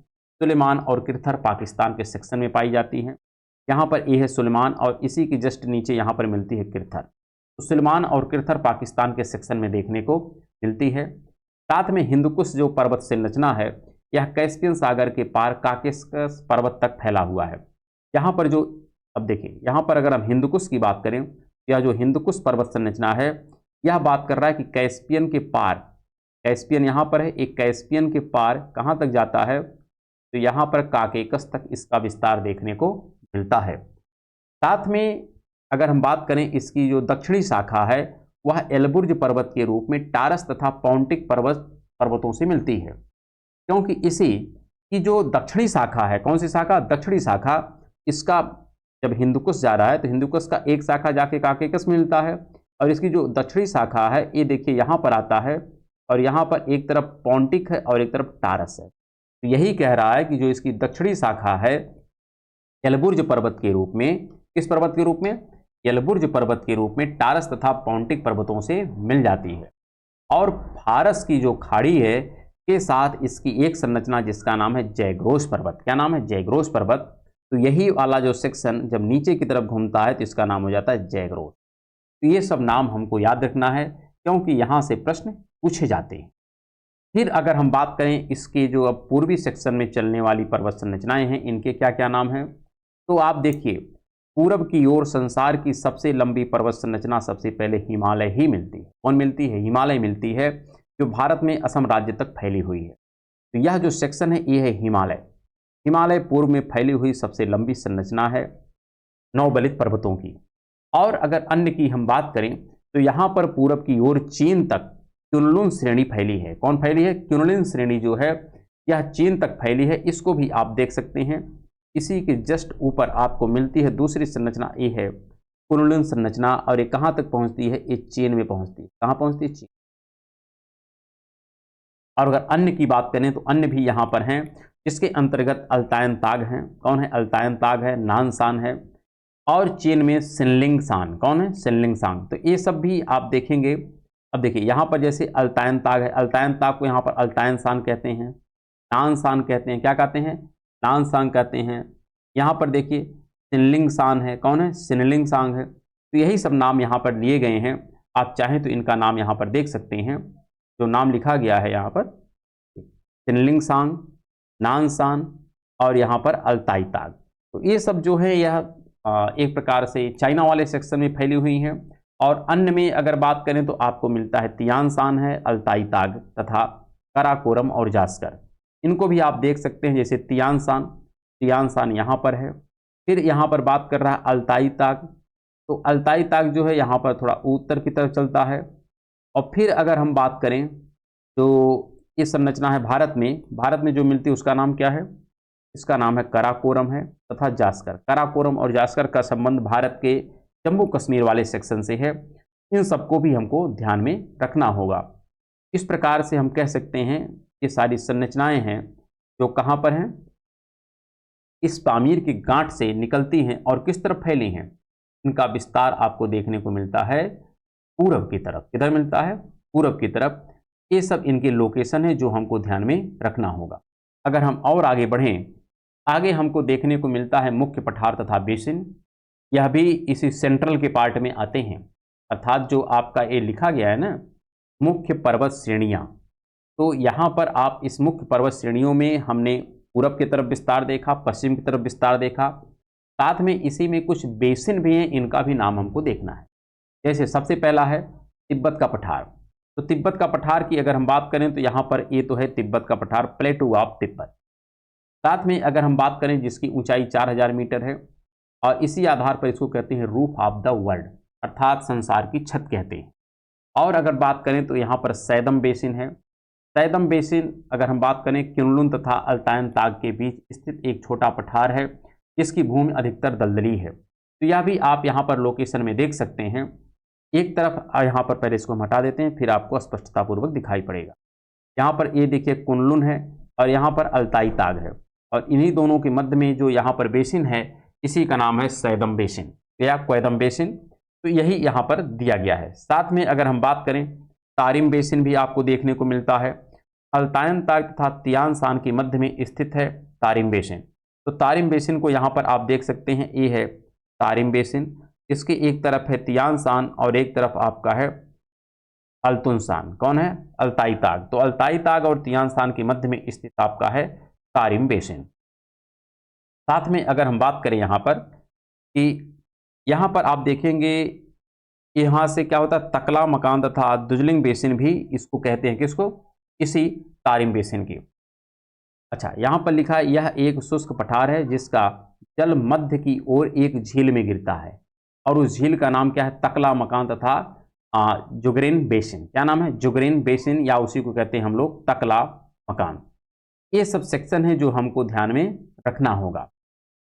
Speaker 1: सुलेमान और किरथर पाकिस्तान के सेक्शन में पाई जाती हैं। यहाँ पर ये है सुलेमान और इसी के जस्ट नीचे यहाँ पर मिलती है किरथर। तो सुलेमान और किरथर पाकिस्तान के सेक्शन में देखने को मिलती है। साथ में हिंदुकुश जो पर्वत संरचना है, यह कैस्पियन सागर के पार काकेशस पर्वत तक फैला हुआ है। यहाँ पर जो, अब देखिए यहाँ पर अगर हम हिंदुकुश की बात करें, यह जो हिंदुकुश पर्वत संरचना है यह बात कर रहा है कि कैस्पियन के पार, कैस्पियन यहाँ पर है, एक कैस्पियन के पार कहाँ तक जाता है? तो यहाँ पर काकेकस तक इसका विस्तार देखने को मिलता है। साथ में अगर हम बात करें इसकी जो दक्षिणी शाखा है वह एलबुर्ज पर्वत के रूप में टारस तथा पौंटिक पर्वतों से मिलती है, क्योंकि इसी की जो दक्षिणी शाखा है, कौन सी शाखा? दक्षिणी शाखा, इसका जब हिंदुकुश जा रहा है तो हिंदुकुश का एक शाखा जाके काकेकस में मिलता है और इसकी जो दक्षिणी शाखा है ये देखिए यहाँ पर आता है और यहाँ पर एक तरफ पौंटिक है और एक तरफ टारस है। तो यही कह रहा है कि जो इसकी दक्षिणी शाखा है एलबुर्ज पर्वत के रूप में, किस पर्वत के रूप में? एलबुर्ज पर्वत के रूप में टारस तथा पौंटिक पर्वतों से मिल जाती है। और फारस की जो खाड़ी है के साथ इसकी एक संरचना जिसका नाम है जयग्रोस पर्वत। क्या नाम है? जयग्रोस पर्वत। तो यही वाला जो सेक्शन जब नीचे की तरफ घूमता है तो इसका नाम हो जाता है जयग्रोस। तो ये सब नाम हमको याद रखना है क्योंकि यहाँ से प्रश्न पूछे जाते हैं। फिर अगर हम बात करें इसके जो अब पूर्वी सेक्शन में चलने वाली पर्वत संरचनाएं हैं, इनके क्या क्या नाम हैं? तो आप देखिए पूरब की ओर संसार की सबसे लंबी पर्वत संरचना सबसे पहले हिमालय ही मिलती है। कौन मिलती है? हिमालय मिलती है, जो भारत में असम राज्य तक फैली हुई है। तो यह जो सेक्शन है ये है हिमालय। हिमालय पूर्व में फैली हुई सबसे लंबी संरचना है नौबलित पर्वतों की। और अगर अन्य की हम बात करें तो यहाँ पर पूरब की ओर चीन तक क्युनलुन श्रेणी फैली है। कौन फैली है? क्युनलुन श्रेणी जो है यह चीन तक फैली है। इसको भी आप देख सकते हैं। इसी के जस्ट ऊपर आपको मिलती है दूसरी संरचना, ये है क्युनलुन संरचना और ये कहाँ तक पहुँचती है? ये चीन में पहुँचती है। कहाँ पहुँचती है? चीन। और अगर अन्य की बात करें तो अन्य भी यहाँ पर हैं, जिसके अंतर्गत अल्तायन ताग हैं। कौन है? अल्तायन ताग है, नानसान है और चीन में सिनलिंग सान। कौन है? सिनलिंग सांग। तो ये सब भी आप देखेंगे। अब देखिए यहाँ पर जैसे अल्तायन ताग है, अल्तायन ताग को यहाँ पर अल्तायन सान कहते हैं, नानसान कहते हैं। क्या कहते हैं? नानसान कहते हैं। यहाँ पर देखिए सिनलिंग सान है। कौन है? सिनलिंग सांग है। तो यही सब नाम यहाँ पर लिए गए हैं। आप चाहें तो इनका नाम यहाँ पर देख सकते हैं, जो नाम लिखा गया है यहाँ पर सिनलिंग सांग, नानसान और यहाँ पर अल्ताई ताग। तो ये सब जो है यह एक प्रकार से चाइना वाले सेक्शन में फैली हुई हैं। और अन्य में अगर बात करें तो आपको मिलता है तियानसान है, अल्ताई ताग तथा कराकोरम और जास्कर। इनको भी आप देख सकते हैं, जैसे तियानसान, तियानसान यहाँ पर है। फिर यहाँ पर बात कर रहा है अल्ताई ताग। तो अल्ताई ताग जो है यहाँ पर थोड़ा उत्तर की तरफ चलता है। और फिर अगर हम बात करें तो ये संरचना है भारत में जो मिलती है उसका नाम क्या है? इसका नाम है कराकोरम है तथा जास्कर। कराकोरम और जास्कर का संबंध भारत के जम्मू कश्मीर वाले सेक्शन से है। इन सबको भी हमको ध्यान में रखना होगा। इस प्रकार से हम कह सकते हैं ये सारी संरचनाएं हैं जो कहाँ पर हैं? इस पामीर की गांठ से निकलती हैं और किस तरफ फैली हैं? इनका विस्तार आपको देखने को मिलता है पूरब की तरफ। किधर मिलता है? पूरब की तरफ। ये सब इनके लोकेशन है जो हमको ध्यान में रखना होगा। अगर हम और आगे बढ़ें, आगे हमको देखने को मिलता है मुख्य पठार तथा बेसिन। यह भी इसी सेंट्रल के पार्ट में आते हैं, अर्थात जो आपका ये लिखा गया है ना मुख्य पर्वत श्रेणियाँ। तो यहाँ पर आप इस मुख्य पर्वत श्रेणियों में हमने पूरब की तरफ विस्तार देखा, पश्चिम की तरफ विस्तार देखा, साथ में इसी में कुछ बेसिन भी हैं, इनका भी नाम हमको देखना है। जैसे सबसे पहला है तिब्बत का पठार। तो तिब्बत का पठार की अगर हम बात करें तो यहाँ पर ये तो है तिब्बत का पठार, प्लेटू ऑफ तिब्बत। साथ में अगर हम बात करें जिसकी ऊंचाई 4000 मीटर है और इसी आधार पर इसको कहते हैं रूफ ऑफ द वर्ल्ड, अर्थात संसार की छत कहते हैं। और अगर बात करें तो यहाँ पर सैदम बेसिन है। सैदम बेसिन अगर हम बात करें क्युनलुन तथा अल्तायन ताग के बीच स्थित एक छोटा पठार है जिसकी भूमि अधिकतर दलदली है। तो यह भी आप यहाँ पर लोकेशन में देख सकते हैं। एक तरफ यहाँ पर पहले इसको हम हटा देते हैं, फिर आपको स्पष्टतापूर्वक दिखाई पड़ेगा। यहाँ पर ये देखिए कुनलुन है और यहाँ पर अल्ताई ताग है, और इन्हीं दोनों के मध्य में जो यहाँ पर बेसिन है इसी का नाम है सैदम बेसिन या क्वेदम बेसिन। तो यही यहाँ पर दिया गया है। साथ में अगर हम बात करें, तारिम बेसिन भी आपको देखने को मिलता है। अल्तायन ताग तथा तियान शान के मध्य में स्थित है तारिम बेसिन। तो तारिम बेसिन को यहाँ पर आप देख सकते हैं, ये है तारिम बेसिन। इसके एक तरफ है तियान शान और एक तरफ आपका है अल्तुन शान। कौन है? अल्ताई ताग। तो अल्ताई ताग और तियान शान के मध्य में स्थित आपका है तारिम बेसिन। साथ में अगर हम बात करें यहाँ पर कि यहाँ पर आप देखेंगे यहाँ से क्या होता है, तकला मकान तथा दुजलिंग बेसिन भी इसको कहते हैं, किसको? इसी तारिम बेसिन की। अच्छा, यहाँ पर लिखा है यह एक शुष्क पठार है जिसका जल मध्य की ओर एक झील में गिरता है, और उस झील का नाम क्या है? तकला मकान तथा जुगरेन बेसिन। क्या नाम है? जुगरेन बेसिन, या उसी को कहते हैं हम लोग तकला मकान। ये सब सेक्शन है जो हमको ध्यान में रखना होगा।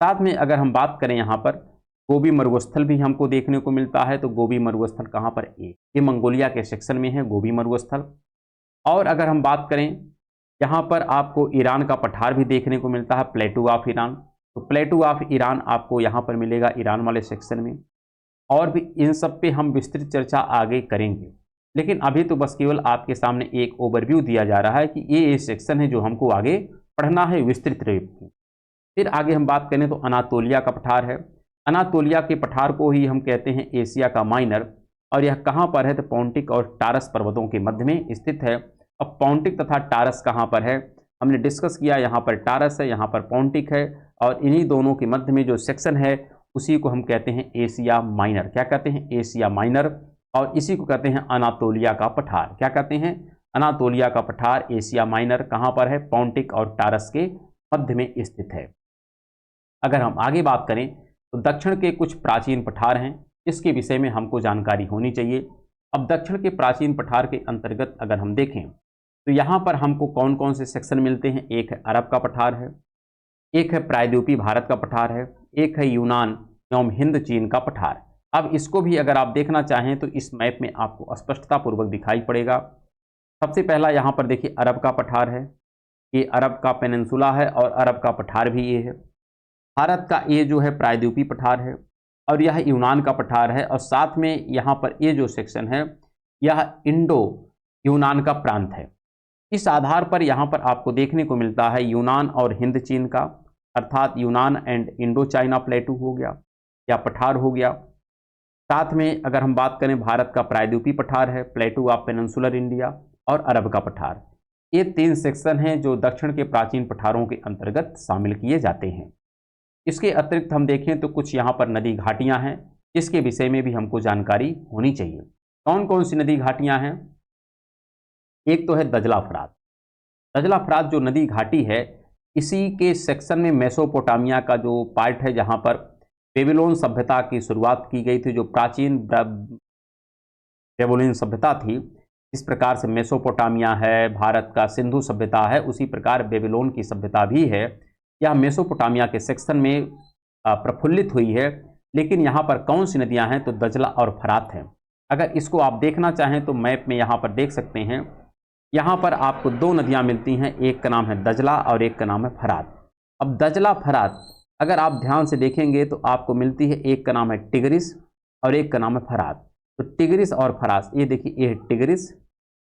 Speaker 1: साथ में अगर हम बात करें यहाँ पर गोबी मरुस्थल भी हमको देखने को मिलता है। तो गोबी मरुस्थल कहाँ पर? ये मंगोलिया के सेक्शन में है गोबी मरुस्थल। और अगर हम बात करें, यहाँ पर आपको ईरान का पठार भी देखने को मिलता है, प्लेटू ऑफ ईरान। तो प्लेटू ऑफ ईरान आपको यहाँ पर मिलेगा ईरान वाले सेक्शन में। और भी इन सब पे हम विस्तृत चर्चा आगे करेंगे, लेकिन अभी तो बस केवल आपके सामने एक ओवरव्यू दिया जा रहा है कि ये सेक्शन है जो हमको आगे पढ़ना है विस्तृत रूप में। फिर आगे हम बात करें तो अनातोलिया का पठार है। अनातोलिया के पठार को ही हम कहते हैं एशिया का माइनर, और यह कहाँ पर है? तो पॉन्टिक और टारस पर्वतों के मध्य में स्थित है। अब पॉन्टिक तथा टारस कहाँ पर है? हमने डिस्कस किया, यहाँ पर टारस है, यहाँ पर पॉन्टिक है, और इन्हीं दोनों के मध्य में जो सेक्शन है उसी को हम कहते हैं एशिया माइनर। क्या कहते हैं? Asia minor. और इसी को कहते हैं अनातोलिया का पठार। क्या कहते हैं? अनातोलिया का पठार एशिया माइनर कहाँ पर है? पॉन्टिक और टारस के मध्य में स्थित है। अगर हम आगे बात करें तो दक्षिण के कुछ प्राचीन पठार हैं, इसके विषय में हमको जानकारी होनी चाहिए। अब दक्षिण के प्राचीन पठार के अंतर्गत अगर हम देखें तो यहाँ पर हमको कौन कौन से सेक्शन मिलते हैं? एक है अरब का पठार है, एक है प्रायद्वीपीय भारत का पठार है, एक है यूनान एवं हिंद चीन का पठार। अब इसको भी अगर आप देखना चाहें तो इस मैप में आपको स्पष्टता पूर्वक दिखाई पड़ेगा। सबसे पहला यहाँ पर देखिए अरब का पठार है। ये अरब का पेनिनसुला है और अरब का पठार भी ये है। भारत का ये जो है प्रायद्वीपीय पठार है, और यह यूनान का पठार है, और साथ में यहाँ पर ये जो सेक्शन है यह इंडो यूनान का प्रांत है। इस आधार पर यहाँ पर आपको देखने को मिलता है यूनान और हिंद चीन का, अर्थात यूनान एंड इंडो चाइना प्लेटू हो गया या पठार हो गया। साथ में अगर हम बात करें भारत का प्रायद्वीपीय पठार है, प्लेटू ऑफ पेनिनसुलर इंडिया, और अरब का पठार। ये तीन सेक्शन हैं जो दक्षिण के प्राचीन पठारों के अंतर्गत शामिल किए जाते हैं। इसके अतिरिक्त हम देखें तो कुछ यहाँ पर नदी घाटियाँ हैं, जिसके विषय में भी हमको जानकारी होनी चाहिए। कौन कौन सी नदी घाटियाँ हैं? एक तो है दजला फरात। दजला फरात जो नदी घाटी है, इसी के सेक्शन में मेसोपोटामिया का जो पार्ट है, जहाँ पर बेबीलोन सभ्यता की शुरुआत की गई थी, जो प्राचीन बेबीलोन सभ्यता थी। इस प्रकार से मेसोपोटामिया है, भारत का सिंधु सभ्यता है, उसी प्रकार बेबीलोन की सभ्यता भी है। यह मेसोपोटामिया के सेक्शन में प्रफुल्लित हुई है। लेकिन यहाँ पर कौन सी नदियाँ हैं? तो दजला और फरात हैं। अगर इसको आप देखना चाहें तो मैप में यहाँ पर देख सकते हैं। यहाँ पर आपको दो नदियाँ मिलती हैं, एक का नाम है दजला और एक का नाम है फरात। अब दजला फरात अगर आप ध्यान से देखेंगे तो आपको मिलती है, एक का नाम है टिग्रिस और एक का नाम है फरात। तो टिग्रिस और फरात, ये देखिए, ये है टिग्रिस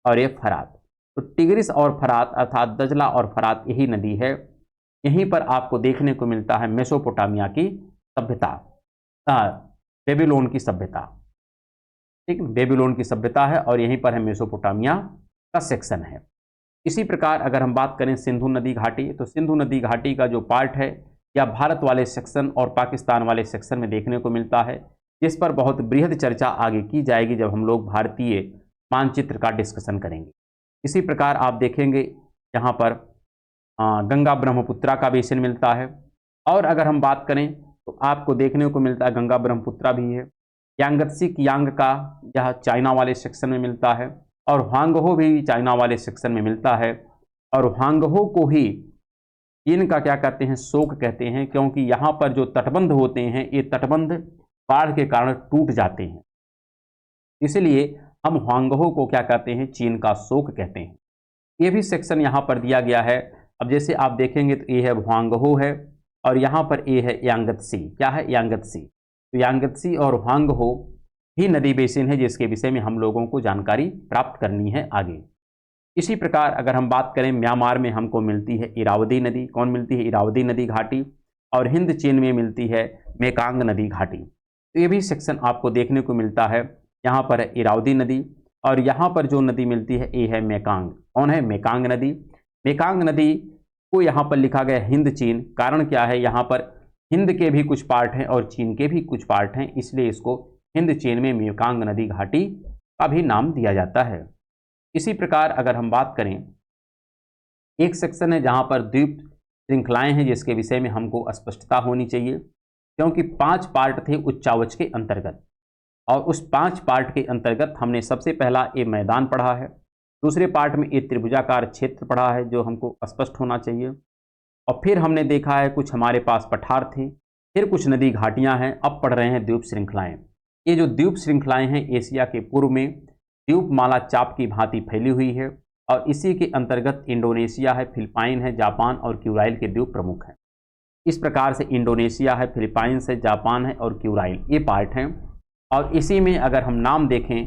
Speaker 1: और ये फरात। तो टिग्रिस और फरात अर्थात दजला और फरात यही नदी है। यहीं पर आपको देखने को मिलता है मेसोपोटामिया की सभ्यता, बेबीलोन की सभ्यता। ठीक है, बेबीलोन की सभ्यता है और यहीं पर है मेसोपोटामिया का सेक्शन है। इसी प्रकार अगर हम बात करें सिंधु नदी घाटी, तो सिंधु नदी घाटी का जो पार्ट है या भारत वाले सेक्शन और पाकिस्तान वाले सेक्शन में देखने को मिलता है, जिस पर बहुत बृहद चर्चा आगे की जाएगी जब हम लोग भारतीय मानचित्र का डिस्कशन करेंगे। इसी प्रकार आप देखेंगे यहाँ पर गंगा ब्रह्मपुत्रा का बेसिन मिलता है। और अगर हम बात करें तो आपको देखने को मिलता है गंगा ब्रह्मपुत्रा भी है। यांगत्सी कियांग का यह चाइना वाले सेक्शन में मिलता है, और ह्वांगहो भी चाइना वाले सेक्शन में मिलता है, और ह्वांगहो को ही चीन का क्या कहते हैं, शोक कहते हैं, क्योंकि यहाँ पर जो तटबंध होते हैं ये तटबंध बाढ़ के कारण टूट जाते हैं, इसलिए हम ह्वांगहो को क्या कहते हैं, चीन का शोक कहते हैं। ये भी सेक्शन यहाँ पर दिया गया है। अब जैसे आप देखेंगे तो ये है ह्वांगहो है और यहाँ पर ये है यांगत्सी। क्या है, यांगत्सी। तो यांगत्सी और ह्वांगहो ही नदी बेसिन है जिसके विषय में हम लोगों को जानकारी प्राप्त करनी है आगे। इसी प्रकार अगर हम बात करें, म्यांमार में हमको मिलती है इरावदी नदी। कौन मिलती है, इरावदी नदी घाटी। और हिंद चीन में मिलती है मेकांग नदी घाटी। तो ये भी सेक्शन आपको देखने को मिलता है। यहाँ पर है इरावदी नदी और यहाँ पर जो नदी मिलती है ये है मेकांग। कौन है, मेकांग नदी। मेकांग नदी को यहाँ पर लिखा गया हिंद चीन। कारण क्या है, यहाँ पर हिंद के भी कुछ पार्ट हैं और चीन के भी कुछ पार्ट हैं, इसलिए इसको हिंद चीन में मेकांग नदी घाटी का भी नाम दिया जाता है। इसी प्रकार अगर हम बात करें, एक सेक्शन है जहाँ पर द्वीप श्रृंखलाएं हैं जिसके विषय में हमको स्पष्टता होनी चाहिए, क्योंकि 5 पार्ट थे उच्चावच के अंतर्गत और उस 5 पार्ट के अंतर्गत हमने सबसे पहला ये मैदान पढ़ा है, दूसरे पार्ट में ये त्रिभुजाकार क्षेत्र पढ़ा है जो हमको स्पष्ट होना चाहिए, और फिर हमने देखा है कुछ हमारे पास पठार थे, फिर कुछ नदी घाटियां हैं, अब पढ़ रहे हैं द्वीप श्रृंखलाएं। ये जो द्वीप श्रृंखलाएं हैं एशिया के पूर्व में द्वीपमाला चाप की भांति फैली हुई है और इसी के अंतर्गत इंडोनेशिया है, फिलिपाइन है, जापान और क्यूराइल के द्वीप प्रमुख हैं। इस प्रकार से इंडोनेशिया है, फिलिपाइंस है, जापान है और क्यूराइल ये पार्ट हैं। और इसी में अगर हम नाम देखें,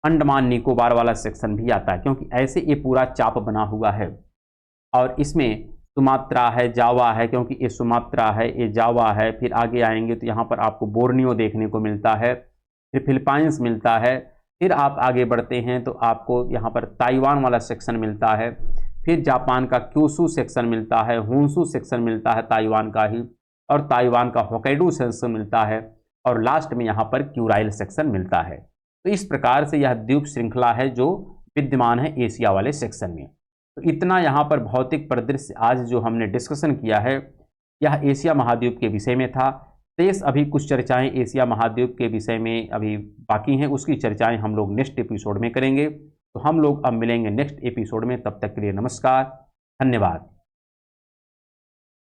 Speaker 1: अंडमान निकोबार वाला सेक्शन भी आता है, क्योंकि ऐसे ये पूरा चाप बना हुआ है। और इसमें सुमात्रा है, जावा है, क्योंकि ये सुमात्रा है, ये जावा है। फिर आगे आएंगे तो यहाँ पर आपको बोर्नियो देखने को मिलता है, फिर फिलिपाइंस मिलता है। फिर आप आगे बढ़ते हैं तो आपको यहाँ पर ताइवान वाला सेक्शन मिलता है, फिर जापान का क्यूशू सेक्शन मिलता है, होन्शू सेक्शन मिलता है ताइवान का ही, और ताइवान का होक्काइडो सेक्शन मिलता है, और लास्ट में यहाँ पर क्यूराइल सेक्शन मिलता है। तो इस प्रकार से यह द्वीप श्रृंखला है जो विद्यमान है एशिया वाले सेक्शन में। तो इतना यहाँ पर भौतिक परिदृश्य आज जो हमने डिस्कशन किया है यह एशिया महाद्वीप के विषय में था। शेष अभी कुछ चर्चाएं एशिया महाद्वीप के विषय में अभी बाकी हैं, उसकी चर्चाएं हम लोग नेक्स्ट एपिसोड में करेंगे। तो हम लोग अब मिलेंगे नेक्स्ट एपिसोड में, तब तक के लिए नमस्कार, धन्यवाद।